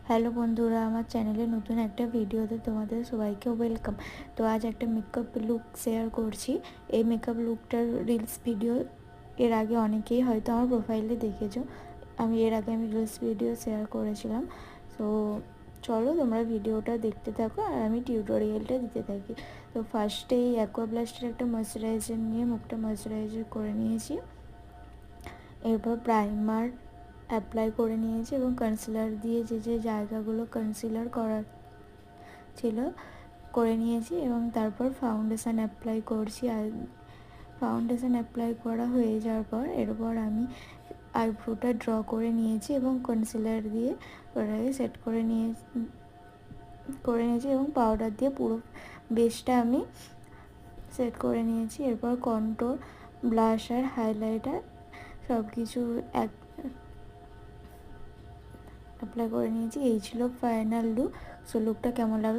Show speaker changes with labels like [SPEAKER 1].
[SPEAKER 1] Hello বন্ধুরা, আমার চ্যানেলে নতুন একটা ভিডিওতে তোমাদের সবাইকে ওয়েলকাম। তো আজ একটা মেকআপ লুক শেয়ার করছি। এই মেকআপ লুকটার রিলস ভিডিও এর আগে অনেকেই হয়তো আমার প্রোফাইলে দেখেছো। এর আগে রিলস ভিডিও শেয়ার করেছিলাম। তো চলো তোমরা ভিডিওটা দেখতে থাকো আর আমি টিউটোরিয়ালটা দিতে থাকি। তো ফার্স্টেই অ্যাকোয়াব্লাস্টের একটা ময়শ্চারাইজার নিয়ে মুখটা ময়শ্চারাইজার করে নিয়েছি। এরপর প্রাইমার অ্যাপ্লাই করে নিয়েছি এবং কনসিলার দিয়ে যে জায়গাগুলো কনসিলার করার ছিল করে নিয়েছি এবং তারপর ফাউন্ডেশন অ্যাপ্লাই করছি। আর ফাউন্ডেশন অ্যাপ্লাই করা হয়ে যাওয়ার পর এরপর আমি আইব্রোটা ড্র করে নিয়েছি এবং কনসিলার দিয়ে ওটাকে সেট করে নিয়েছি এবং পাউডার দিয়ে পুরো বেসটা আমি সেট করে নিয়েছি। এরপর কন্ট্রোল, ব্লাশ আর হাইলাইটার সব কিছু অ্যাপ্লাই করে নিয়েছি। এই ছিল ফাইনাল লুক। সো লুকটা কেমন লাগলো